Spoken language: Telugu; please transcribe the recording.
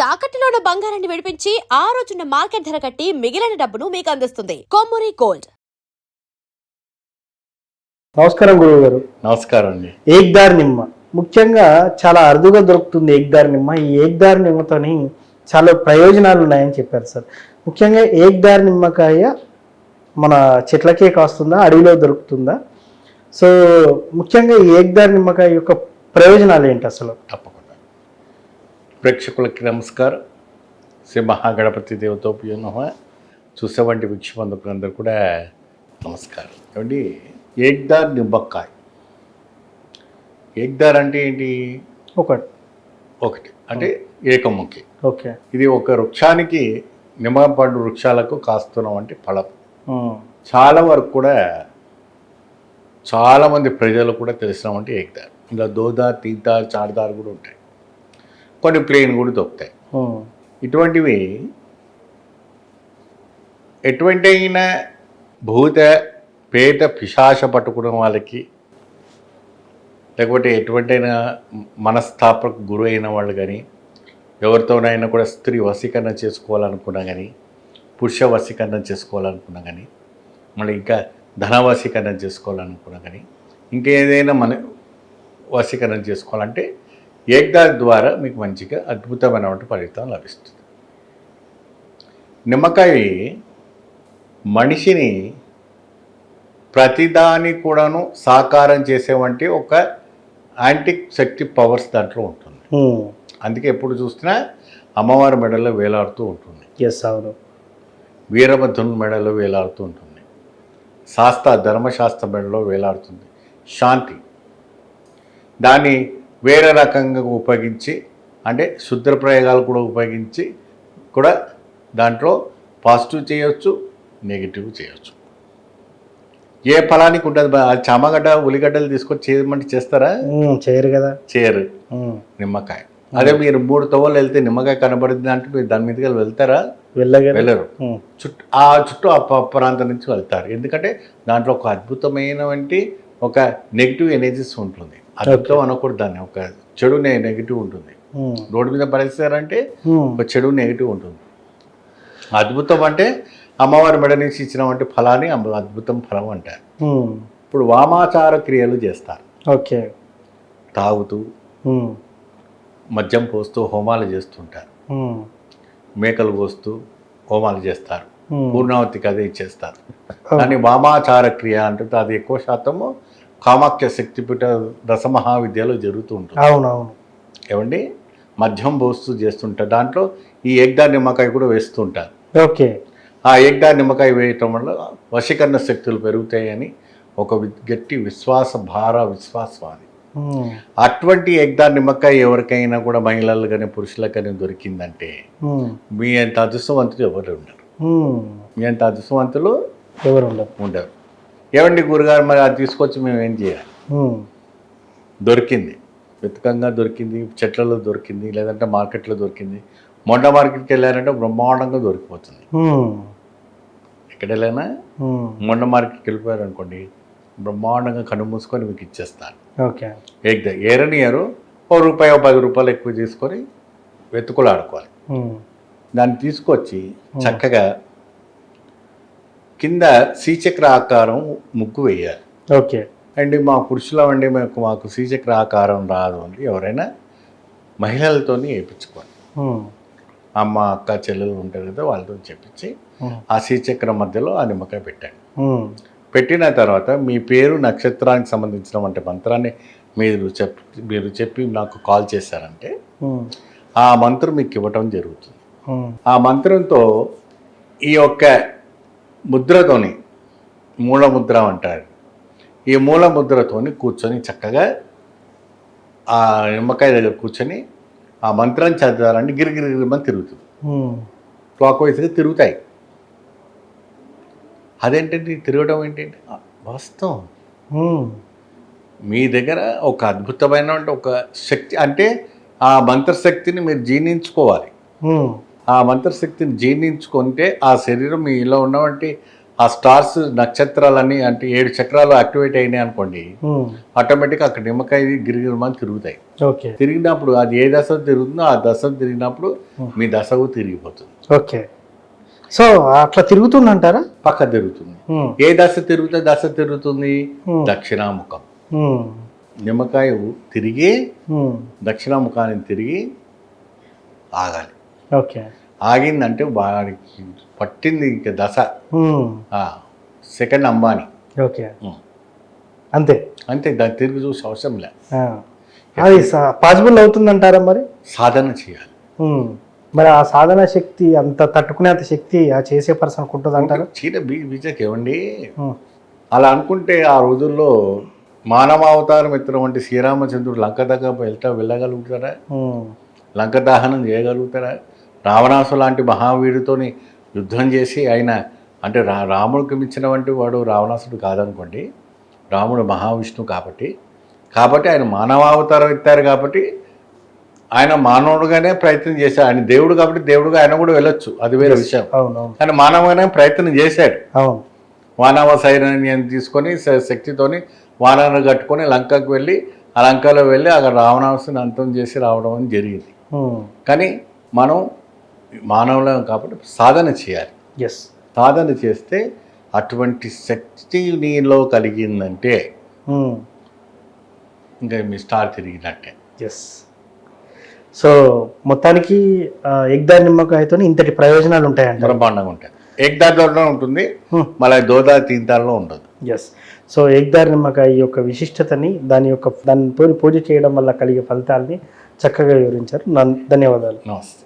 తాకట్టులో ఉన్న బంగారాన్ని విడిపించి ఆ రోజున్న మార్కెట్ ధర కట్టి మిగిలిన డబ్బును మీకు అందిస్తుంది కొమ్మూరి గోల్డ్. నమస్కారం గురువు గారు. నమస్కారం అండి. ఏక్దార్ నిమ్మ ముఖ్యంగా చాలా అరుదుగా దొరుకుతుంది. ఏక్దార్ నిమ్మ, ఈ ఏక్దార్ నిమ్మతోని చాలా ప్రయోజనాలు ఉన్నాయని చెప్పారు సార్. ముఖ్యంగా ఏక్దార్ నిమ్మకాయ మన చెట్లకే కాస్తుందా, అడవిలో దొరుకుతుందా? సో ముఖ్యంగా ఈ ఏక్దార్ నిమ్మకాయ యొక్క ప్రయోజనాలు ఏంటి అసలు? తప్పకుండా. ప్రేక్షకులకి నమస్కారం. శ్రీ మహాగణపతి దేవతోపి నమః. చూసేవంటి వీక్షబంధుకులందరూ కూడా నమస్కారం. ఏమండి, ఏక్దార్ నిమ్మకాయ. ఏక్దార్ అంటే ఏంటి? ఒకటి అంటే ఏకముఖి. ఓకే. ఇది ఒక వృక్షానికి, నిమ్మ పండు వృక్షాలకు కాస్తున్నాం అంటే ఫలం. చాలా వరకు కూడా చాలామంది ప్రజలు కూడా తెలిసినామంటే ఏక్దార్. ఇంకా దోదార్, తీన్దార్, చార్దార్ కూడా ఉంటాయి. కొన్ని ప్లేన్ కూడా దొరుకుతాయి. ఇటువంటివి ఎటువంటి అయినా భూత పేట పిశాచ పట్టుకున్న వాళ్ళకి, లేకపోతే ఎటువంటైనా మనస్తాపకు గురి అయిన వాళ్ళు కానీ, ఎవరితోనైనా కూడా స్త్రీ వశీకరణ చేసుకోవాలనుకున్నా కానీ, పురుష వశీకరణ చేసుకోవాలనుకున్నా కానీ, మళ్ళీ ఇంకా ధన వశీకరణ చేసుకోవాలనుకున్నా కానీ, ఇంకేదైనా మన వశీకరణ చేసుకోవాలంటే ఏక్దార్ ద్వారా మీకు మంచిగా అద్భుతమైనటువంటి ఫలితం లభిస్తుంది. నిమ్మకాయ మనిషిని ప్రతిదాని కూడాను సాకారం చేసేవంటి ఒక యాంటిక్ శక్తి పవర్స్ దాంట్లో ఉంటుంది. అందుకే ఎప్పుడు చూసినా అమ్మవారి మెడలో వేలాడుతూ ఉంటుంది. అవును. వీరభద్రుని మెడలో వేలాడుతూ ఉంటుంది. ధర్మశాస్త్ర మెడలో వేలాడుతుంది. శాంతి దాన్ని వేరే రకంగా ఉపయోగించి, అంటే శుద్ర ప్రయోగాలు కూడా ఉపయోగించి కూడా దాంట్లో పాజిటివ్ చేయొచ్చు, నెగిటివ్ చేయొచ్చు. ఏ ఫలానికి ఉంటుంది. చామగడ్డ, ఉల్లిగడ్డలు తీసుకొని చేయమంటే చేస్తారా? చేయరు కదా. చేయరు. నిమ్మకాయ అదే మీరు 3 తవ్వలు వెళ్తే నిమ్మకాయ కనబడింది అంటే మీరు దాని మీదకి వెళ్తారా? వెళ్ళరు. చుట్టూ ఆ ప్రాంతం నుంచి వెళ్తారు. ఎందుకంటే దాంట్లో ఒక అద్భుతమైనటువంటి ఒక నెగిటివ్ ఎనర్జీస్ ఉంటుంది. అద్భుతం అనకూడదు దాన్ని, ఒక చెడు నెగిటివ్ ఉంటుంది. రోడ్డు మీద పడేస్తారంటే ఒక చెడు నెగిటివ్ ఉంటుంది. అద్భుతం అంటే అమ్మవారి మెడ నుంచి ఇచ్చినటువంటి ఫలాన్ని అద్భుతం ఫలం అంటారు. ఇప్పుడు వామాచార క్రియలు చేస్తారు. ఓకే. తాగుతూ మద్యం పోస్తూ హోమాలు చేస్తుంటారు. మేకలు పోస్తూ హోమాలు చేస్తారు. పూర్ణావతికి అదే ఇచ్చేస్తారు. కానీ వామాచార క్రియ అంటే అది ఎక్కువ శాతము కామాఖ్య శక్తిపీఠ దశమహావిద్యలో జరుగుతూ ఉంటుంది. అవునవును. ఏమండి, మద్యం పోస్తూ చేస్తుంటారు. దాంట్లో ఈ ఏక్దార్ నిమ్మకాయ కూడా వేస్తుంటారు. ఓకే. ఆ ఏక్దార్ నిమ్మకాయ వేయటం వల్ల వశీకరణ శక్తులు పెరుగుతాయని ఒక గట్టి విశ్వాసం అది. అటువంటి ఏక్దార్ నిమ్మకాయ ఎవరికైనా కూడా మహిళలు కానీ పురుషులకు కానీ దొరికిందంటే మీ అంత అదృష్టవంతులు ఎవరు ఉండరు. మీ అంత అదృష్టవంతులు ఎవరు ఉండరు. ఏమండి గురుగారు, మరి అది తీసుకొచ్చి మేము ఏం చేయాలి? దొరికింది, వెతకంగా దొరికింది, చెట్లలో దొరికింది, లేదంటే మార్కెట్లో దొరికింది. మొండ మార్కెట్కి వెళ్ళారంటే బ్రహ్మాండంగా దొరికిపోతుంది. ఎక్కడ వెళ్ళైనా మొండ మార్కెట్కి వెళ్ళిపోయారు అనుకోండి, బ్రహ్మాండంగా కన్ను మూసుకొని మీకు ఇచ్చేస్తారు. ఓకే. ఏరనియరు ₹1 ₹10 ఎక్కువ తీసుకొని వెతుకులాడుకోవాలి. దాన్ని తీసుకొచ్చి చక్కగా కింద శ్రీచక్ర ఆకారం ముగ్గు వేయాలి. ఓకే. అండి మా పురుషులం అండి, మాకు శ్రీచక్ర ఆకారం రాదు అండి, ఎవరైనా మహిళలతో వేయించుకోండి. అమ్మ, అక్క, చెల్లెలు ఉంటారు కదా, వాళ్ళతో చెప్పించి ఆ శ్రీచక్రం మధ్యలో ఆ నిమ్మకాయ పెట్టండి. పెట్టిన తర్వాత మీ పేరు, నక్షత్రానికి సంబంధించిన వంటి మంత్రాన్ని మీరు చెప్పి నాకు కాల్ చేశారంటే ఆ మంత్రం మీకు ఇవ్వటం జరుగుతుంది. ఆ మంత్రంతో ఈ యొక్క ముద్రతోని, మూలముద్ర అంటారు, ఈ మూలముద్రతోని కూర్చొని చక్కగా ఆ నిమ్మకాయ దగ్గర కూర్చొని ఆ మంత్రాన్ని చదవాలంటే గిరిగిరిమని తిరుగుతుంది. క్లాక్ వైజ్గా తిరుగుతాయి. అదేంటండి తిరగడం ఏంటంటే వాస్తవం. మీ దగ్గర ఒక అద్భుతమైన ఒక శక్తి, అంటే ఆ మంత్రశక్తిని మీరు జీర్ణించుకోవాలి. ఆ మంత్రశక్తిని జీర్ణించుకుంటే ఆ శరీరం మీలో ఉన్నటువంటి ఆ స్టార్స్ నక్షత్రాలన్నీ అంటే 7 చక్రాలు యాక్టివేట్ అయినాయి అనుకోండి, ఆటోమేటిక్గా అక్కడ నిమ్మకాయ గిరిగిరిమని తిరుగుతాయి. ఓకే తిరిగినప్పుడు అది ఏ దశ తిరుగుతుందో ఆ దశ తిరిగినప్పుడు మీ దశకు తిరిగిపోతుంది. ఓకే. సో అట్లా తిరుగుతుందంటారా? పక్క తిరుగుతుంది. ఏ దశ తిరుగుతుంది దక్షిణాముఖం. నిమ్మకాయ తిరిగి దక్షిణాముఖాన్ని తిరిగి ఆగాలి. ఓకే. ఆగిందంటే వాడికి పట్టింది ఇంక దశ. సెకండ్ అంబానీ. ఓకే. అంతే అంతే, దాన్ని తిరిగి చూసే అవసరం లే. అది పాసిబుల్ అవుతుందంటారా మరి? సాధన చేయాలి. మరి ఆ సాధన శక్తి అంత తట్టుకునేంత శక్తి ఆ చేసే పర్సన్ ఉంటుంది అంటారు? చీర బీజకి ఇవ్వండి. అలా అనుకుంటే ఆ రోజుల్లో మానవావతారం ఎత్తినటువంటి శ్రీరామచంద్రుడు లంక దగ్గర వెళ్ళగలుగుతారా? లంక దహనం చేయగలుగుతారా? రావణాసు లాంటి మహావీరుతోని యుద్ధం చేసి ఆయన అంటే రాముడికి మించినటువంటి వాడు రావణాసుడు కాదనుకోండి. రాముడు మహావిష్ణువు కాబట్టి ఆయన మానవావతారం ఎత్తారు కాబట్టి ఆయన మానవుడుగానే ప్రయత్నం చేశాడు. ఆయన దేవుడు కాబట్టి దేవుడుగా ఆయన కూడా వెళ్ళొచ్చు, అది వేరే విషయం. కానీ మానవుగానే ప్రయత్నం చేశాడు. వానవ సైన్యాన్ని తీసుకొని శక్తితోని వానను కట్టుకొని లంకకు వెళ్ళి ఆ లంకలో వెళ్ళి అక్కడ రావణాసుని అంతం చేసి రావడం అని జరిగింది. కానీ మనం మానవులం కాబట్టి సాధన చేయాలి. సాధన చేస్తే అటువంటి శక్తి నీలో కలిగిందంటే ఇంకా మీ స్టార్ తిరిగినట్టే. సో మొత్తానికి ఎగ్దార్ నిమ్మకాయతో ఇంతటి ప్రయోజనాలు ఉంటాయంట. బ్రహ్మాండంగా ఉంటాయి. ఎగ్దార్లో ఉంటుంది, మళ్ళీ దోదా తీర్థాల్లో ఉండదు. సో ఎగ్దార్ నిమ్మకాయ యొక్క విశిష్టతని దానితో పూజ చేయడం వల్ల కలిగే ఫలితాలని చక్కగా వివరించారు. ధన్యవాదాలు. నమస్తే.